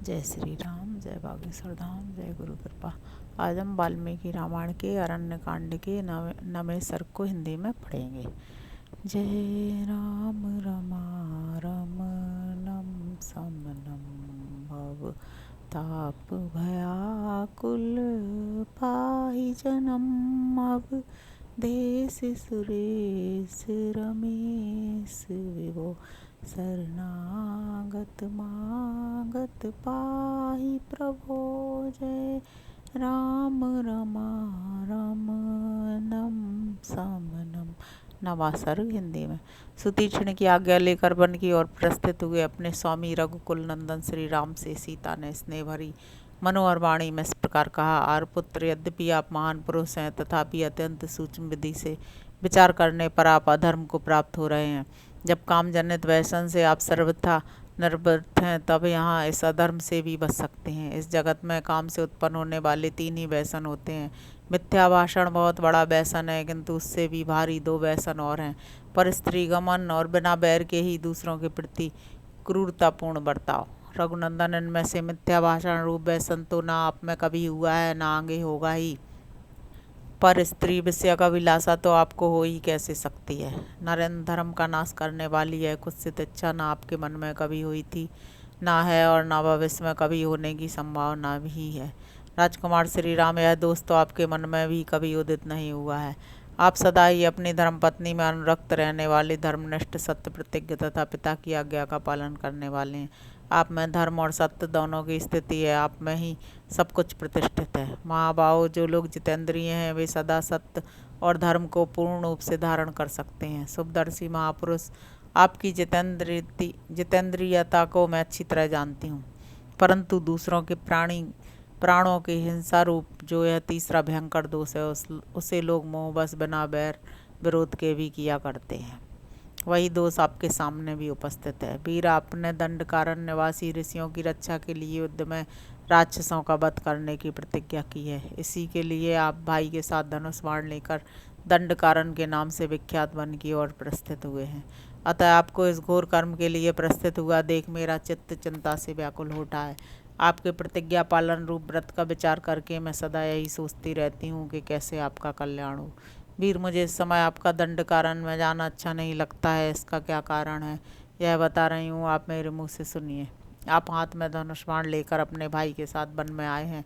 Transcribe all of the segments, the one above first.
जय श्री राम, जय बागेश्वर धाम, जय गुरु कृपा। आज हम वाल्मीकि रामायण के अरण्य कांड के नवे सर्ग को हिंदी में पढ़ेंगे। जय राम रमारमणम समनम भव ताप भयाकुल पाहि जनम अब देश सुरेश रमेश विभो शरणागत मागत पाहि प्रभो। जय राम रमारमणम समनम। नवा सर्ग हिंदी में। सुतीक्षण की आज्ञा लेकर वन की ओर प्रस्थित हुए अपने स्वामी रघुकुल नंदन श्री राम से सीता ने स्नेह भरी मनोहर वाणी में इस प्रकार कहा। आर्यपुत्र, यद्यपि आप महान पुरुष हैं, तथापि अत्यंत सूक्ष्म विधि से विचार करने पर आप अधर्म को प्राप्त हो रहे हैं। जब काम जनित व्यसन से आप सर्वथा निर्वृत्त हैं, तब यहाँ इस अधर्म से भी बच सकते हैं। इस जगत में काम से उत्पन्न होने वाले 3 ही व्यसन होते हैं। मिथ्या भाषण बहुत बड़ा व्यसन है, किंतु उससे भी भारी 2 व्यसन और हैं, पर स्त्री गमन और बिना बैर के ही दूसरों के प्रति क्रूरतापूर्ण बर्ताव। रघुनंदन, इनमें से मिथ्या भाषण रूप व्यसन तो ना आप में कभी हुआ है, ना आगे होगा ही, पर स्त्री विषय का विलासा तो आपको हो ही कैसे सकती है। नरेंद्र, धर्म का नाश करने वाली है कुत्सित इच्छा ना आपके मन में कभी हुई थी, ना है, और ना भविष्य में कभी होने की संभावना भी है। राजकुमार श्री राम, यह दोष तो आपके मन में भी कभी उदित नहीं हुआ है। आप सदा ही अपनी धर्मपत्नी में अनुरक्त रहने वाले, धर्मनिष्ठ, सत्य प्रतिज्ञ तथा पिता की आज्ञा का पालन करने वाले हैं। आप में धर्म और सत्य दोनों की स्थिति है, आप में ही सब कुछ प्रतिष्ठित है। महाबाहो, जो लोग जितेंद्रिय हैं वे सदा सत्य और धर्म को पूर्ण रूप से धारण कर सकते हैं। शुभदर्शी महापुरुष, आपकी जितेंद्रियता को मैं अच्छी तरह जानती हूँ, परंतु दूसरों के प्राणों की हिंसा रूप जो यह तीसरा भयंकर दोष है, उसे लोग मोहबस बिना बैर विरोध के भी किया करते हैं। वही दोष आपके सामने भी उपस्थित है। वीर, आपने दंडकारण्य निवासी ऋषियों की रक्षा के लिए युद्ध में राक्षसों का वध करने की प्रतिज्ञा की है। इसी के लिए आप भाई के साथ धनुष बाण लेकर दंडकारण्य के नाम से विख्यात वन की ओर प्रस्थित हुए हैं। अतः आपको इस घोर कर्म के लिए प्रस्थित हुआ देख मेरा चित्त चिंता से व्याकुल हो उठा है। आपके प्रतिज्ञा पालन रूप व्रत का विचार करके मैं सदा यही सोचती रहती हूँ कि कैसे आपका कल्याण हो। वीर, मुझे इस समय आपका दंडकारण्य में जाना अच्छा नहीं लगता है। इसका क्या कारण है, यह बता रही हूँ, आप मेरे मुँह से सुनिए। आप हाथ में धनुष बाण लेकर अपने भाई के साथ वन में आए हैं।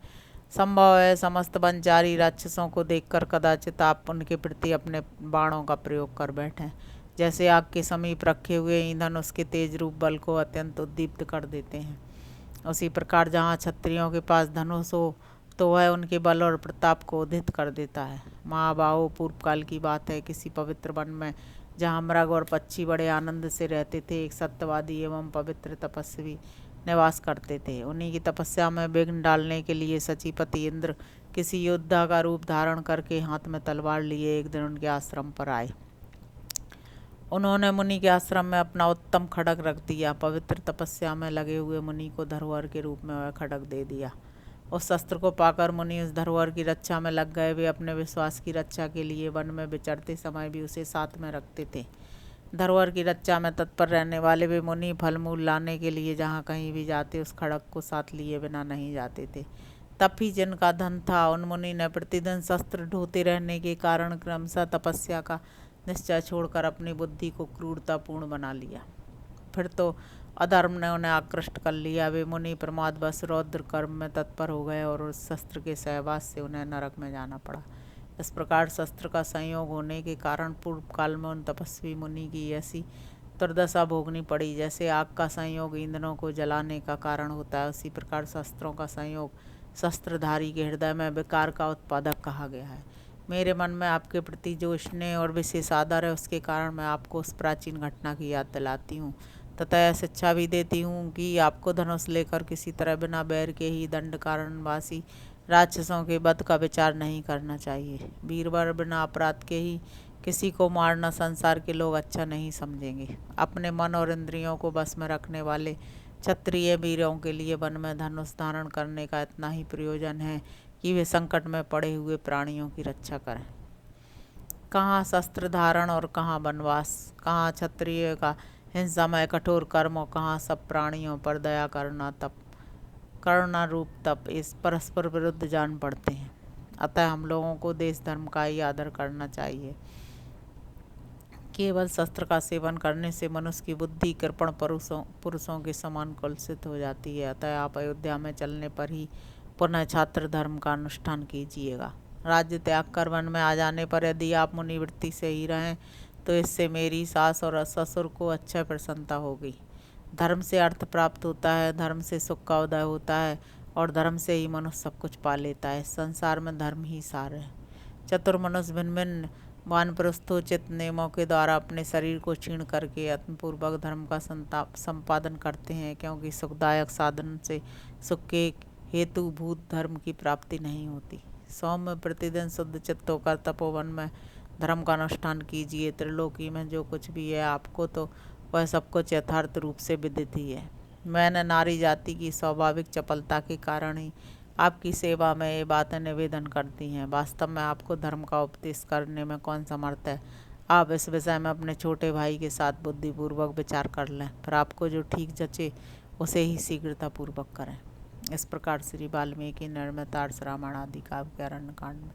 संभव है समस्त वनचारी राक्षसों को देखकर कदाचित आप उनके प्रति अपने बाणों का प्रयोग कर बैठें। जैसे आग के समीप रखे हुए ईंधन उसके तेज रूप बल को अत्यंत उद्दीप्त कर देते हैं, उसी प्रकार जहाँ क्षत्रियों के पास धनुष हो तो वह उनके बल और प्रताप को उदित कर देता है। महाबाहो, पूर्व काल की बात है, किसी पवित्र वन में जहाँ मृग और पक्षी बड़े आनंद से रहते थे, एक सत्यवादी एवं पवित्र तपस्वी निवास करते थे। उन्हीं की तपस्या में विघ्न डालने के लिए सचीपति इंद्र किसी योद्धा का रूप धारण करके हाथ में तलवार लिए एक दिन उनके आश्रम पर आए। उन्होंने मुनि के आश्रम में अपना उत्तम खड्ग रख दिया। पवित्र तपस्या में लगे हुए मुनि को धरोहर के रूप में वह खड्ग दे दिया। उस शस्त्र को पाकर मुनि उस धरोहर की रक्षा में लग गए। वे अपने विश्वास की रक्षा के लिए वन में विचरते समय भी उसे साथ में रखते थे। धरोहर की रक्षा में तत्पर रहने वाले वे मुनि फल मूल लाने के लिए जहाँ कहीं भी जाते उस खड्ग को साथ लिए बिना नहीं जाते थे। तब भी जिनका धन था, उन मुनि ने प्रतिदिन शस्त्र ढोते रहने के कारण क्रमशः तपस्या का निश्चय छोड़कर अपनी बुद्धि को क्रूरतापूर्ण बना लिया। फिर तो अधर्म ने उन्हें आकृष्ट कर लिया। वे मुनि प्रमादवश रौद्र कर्म में तत्पर हो गए और उस शस्त्र के सहवास से उन्हें नरक में जाना पड़ा। इस प्रकार शस्त्र का संयोग होने के कारण पूर्व काल में उन तपस्वी मुनि की ऐसी दुर्दशा भोगनी पड़ी। जैसे आग का संयोग ईंधनों को जलाने का कारण होता है, उसी प्रकार शस्त्रों का संयोग शस्त्रधारी के हृदय में विकार का उत्पादक कहा गया है। मेरे मन में आपके प्रति जो स्नेह और विशेष आदर है, उसके कारण मैं आपको उस प्राचीन घटना की याद दिलाती हूँ तथा यह शिक्षा भी देती हूँ कि आपको धनुष लेकर किसी तरह बिना बैर के ही दंडकारण्यवासी राक्षसों के वध का विचार नहीं करना चाहिए। वीरवर, बिना अपराध के ही किसी को मारना संसार के लोग अच्छा नहीं समझेंगे। अपने मन और इंद्रियों को बस में रखने वाले क्षत्रिय वीरों के लिए वन में धनुष धारण करने का इतना ही प्रयोजन है कि वे संकट में पड़े हुए प्राणियों की रक्षा करें। कहाँ शस्त्र धारण और कहाँ वनवास, कहाँ क्षत्रिय का हिंसामय कठोर कर्म और कहाँ सब प्राणियों पर दया करना, तप करुणा रूप तप इस परस्पर विरुद्ध जान पड़ते हैं। अतः हम लोगों को देश धर्म का ही आदर करना चाहिए। केवल शस्त्र का सेवन करने से मनुष्य की बुद्धि कृपण पुरुषों के समान कुलसित हो जाती है। अतः आप अयोध्या में चलने पर ही पुनः छात्र धर्म का अनुष्ठान कीजिएगा। राज्य त्याग कर वन में आ जाने पर यदि आप मुनिवृत्ति से ही रहें तो इससे मेरी सास और ससुर को अच्छा प्रसन्नता होगी। धर्म से अर्थ प्राप्त होता है, धर्म से सुख का उदय होता है और धर्म से ही मनुष्य सब कुछ पा लेता है। संसार में धर्म ही सार है। चतुर मनुष्य भिन्न भिन्न वानप्रस्थोचित नियमों के द्वारा अपने शरीर को क्षीण करके यत्नपूर्वक धर्म का संपादन करते हैं, क्योंकि सुखदायक साधन से सुख के हेतुभूत धर्म की प्राप्ति नहीं होती। सौम्य प्रतिदिन शुद्ध चित्त होकर तपोवन में धर्म का अनुष्ठान कीजिए। त्रिलोकी में जो कुछ भी है आपको तो वह सब कुछ यथार्थ रूप से विदित ही है। मैंने नारी जाति की स्वाभाविक चपलता के कारण ही आपकी सेवा में ये बातें निवेदन करती हैं। वास्तव में आपको धर्म का उपदेश करने में कौन समर्थ है? आप इस विषय में अपने छोटे भाई के साथ बुद्धिपूर्वक विचार कर लें, फिर आपको जो ठीक जचे उसे ही शीघ्रतापूर्वक करें। इस प्रकार श्री वाल्मीकि निर्मित आर्ष रामायण आदि काव्य के अरण्य कांड में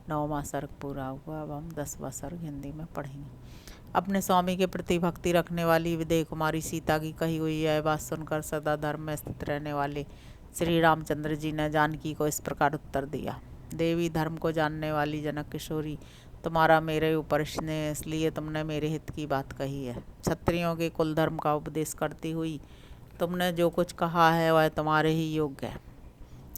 9वां सर्ग पूरा हुआ। अब हम 10वां सर्ग हिंदी में पढ़ेंगे। अपने स्वामी के प्रति भक्ति रखने वाली विदेह कुमारी सीता की कही हुई यह बात सुनकर सदा धर्म में स्थित रहने वाले श्री रामचंद्र जी ने जानकी को इस प्रकार उत्तर दिया। देवी, धर्म को जानने वाली जनक किशोरी, तुम्हारा मेरे ऊपर स्नेह है, इसलिए तुमने मेरे हित की बात कही है। क्षत्रियों के कुल धर्म का उपदेश करती हुई तुमने जो कुछ कहा है वह तुम्हारे ही योग्य है।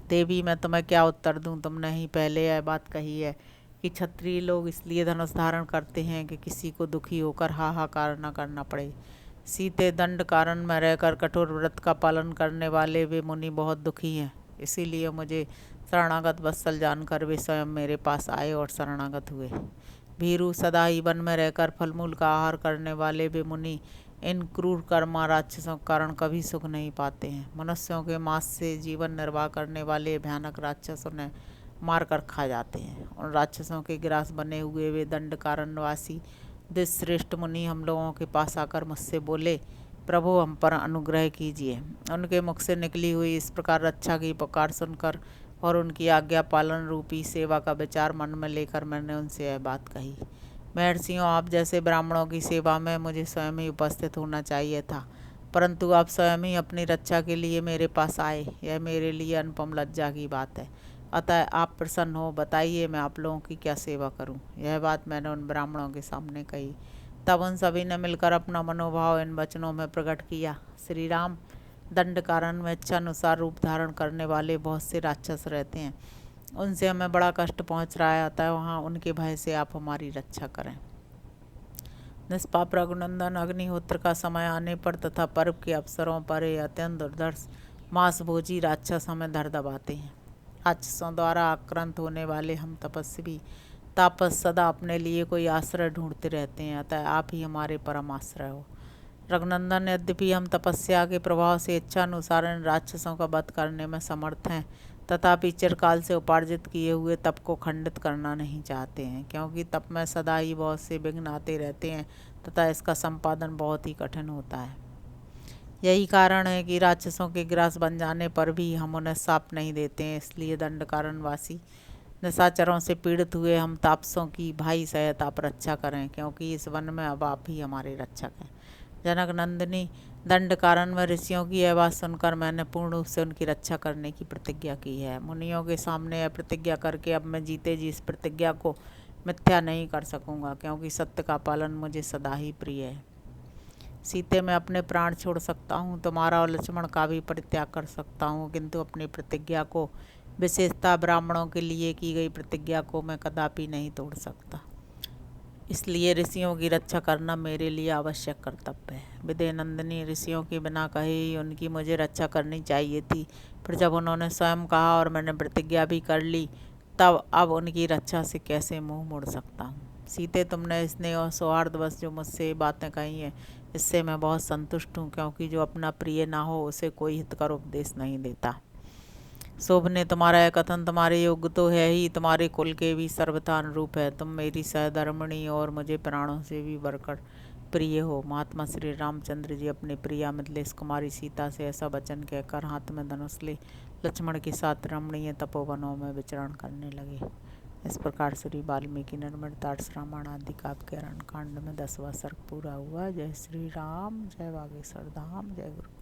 देवी, मैं तुम्हें क्या उत्तर दूं? तुमने ही पहले यह बात कही है कि क्षत्रिय लोग इसलिए धनुष धारण करते हैं कि किसी को दुखी होकर हाहाकार न करना पड़े। सीते, दंड कारण में रहकर कठोर व्रत का पालन करने वाले वे मुनि बहुत दुखी हैं, इसीलिए मुझे शरणागत वत्सल जानकर वे स्वयं मेरे पास आए और शरणागत हुए। भीरु, सदा ही वन में रहकर फलमूल का आहार करने वाले वे मुनि इन क्रूर कर्मा राक्षसों के कारण कभी सुख नहीं पाते हैं। मनुष्यों के मांस से जीवन निर्वाह करने वाले भयानक राक्षसों ने मार कर खा जाते हैं। उन राक्षसों के ग्रास बने हुए वे दंड कारणवासी श्रेष्ठ मुनि हम लोगों के पास आकर मुझसे बोले, प्रभु हम पर अनुग्रह कीजिए। उनके मुख से निकली हुई इस प्रकार रक्षा की पुकार सुनकर और उनकी आज्ञा पालन रूपी सेवा का विचार मन में लेकर मैंने उनसे यह बात कही। महर्षियों, आप जैसे ब्राह्मणों की सेवा में मुझे स्वयं ही उपस्थित होना चाहिए था, परंतु आप स्वयं ही अपनी रक्षा के लिए मेरे पास आए, यह मेरे लिए अनुपम लज्जा की बात है। अतः आप प्रसन्न हो, बताइए मैं आप लोगों की क्या सेवा करूं। यह बात मैंने उन ब्राह्मणों के सामने कही। तब उन सभी ने मिलकर अपना मनोभाव इन वचनों में प्रकट किया। श्री राम, दंड कारण में इच्छानुसार रूप धारण करने वाले बहुत से राक्षस रहते हैं, उनसे हमें बड़ा कष्ट पहुंच रहा है, अतः वहाँ उनके भय से आप हमारी रक्षा करें। निष्पाप रघुनंदन, अग्निहोत्र का समय आने पर तथा पर्व के अवसरों पर ये अत्यंत दुर्धर्ष मांसभोजी राक्षस हमें धर दबाते हैं। राक्षसों द्वारा आक्रांत होने वाले हम तपस्वी तापस सदा अपने लिए कोई आश्रय ढूंढते रहते हैं, अतः आप ही हमारे परम आश्रय हो। रघुनंदन, यद्यपि हम तपस्या के प्रभाव से इच्छानुसार इन राक्षसों का वध करने में समर्थ हैं, तथापि चिरकाल से उपार्जित किए हुए तप को खंडित करना नहीं चाहते हैं, क्योंकि तप में सदा ही बहुत से विघ्न आते रहते हैं तथा इसका संपादन बहुत ही कठिन होता है। यही कारण है कि राक्षसों के ग्रास बन जाने पर भी हम उन्हें साप नहीं देते हैं। इसलिए दंड कारणवासी निशाचरों से पीड़ित हुए हम तापसों की भाई सहित आप रक्षा करें, क्योंकि इस वन में अब आप ही हमारे रक्षक हैं। जनक नंदिनी, दंड कारण में ऋषियों की यह बात सुनकर मैंने पूर्ण रूप से उनकी रक्षा करने की प्रतिज्ञा की है। मुनियों के सामने यह प्रतिज्ञा करके अब मैं जीते जी इस प्रतिज्ञा को मिथ्या नहीं कर सकूंगा, क्योंकि सत्य का पालन मुझे सदा ही प्रिय है। सीते, मैं अपने प्राण छोड़ सकता हूँ, तुम्हारा और लक्ष्मण का भी परित्याग कर सकता हूँ, किंतु अपनी प्रतिज्ञा को, विशेषतः ब्राह्मणों के लिए की गई प्रतिज्ञा को मैं कदापि नहीं तोड़ सकता। इसलिए ऋषियों की रक्षा करना मेरे लिए आवश्यक कर्तव्य है। विदेह नंदिनी, ऋषियों के बिना कहे ही उनकी मुझे रक्षा करनी चाहिए थी, फिर जब उन्होंने स्वयं कहा और मैंने प्रतिज्ञा भी कर ली, तब अब उनकी रक्षा से कैसे मुंह मोड़ सकता हूँ। सीते, तुमने स्नेह और सौहार्दवश जो मुझसे बातें कही हैं, इससे मैं बहुत संतुष्ट हूँ, क्योंकि जो अपना प्रिय ना हो उसे कोई हितकर उपदेश नहीं देता। शोभने, तुम्हारा यह कथन तुम्हारे योग्य तो है ही, तुम्हारे कुल के भी सर्वथा अनुरूप है। तुम मेरी सहधर्मिणी और मुझे प्राणों से भी बढ़कर प्रिय हो। महात्मा श्री रामचंद्र जी अपने प्रिया मिथिलेश कुमारी सीता से ऐसा वचन कहकर हाथ में धनुष ले लक्ष्मण के साथ रमणीय तपोवनों में विचरण करने लगे। इस प्रकार श्री वाल्मीकि निर्मित रामायण आदि काव्य के अरण्य कांड में 10वां सर्ग पूरा हुआ। जय श्री राम, जय बागेश्वर धाम, जय गुरु।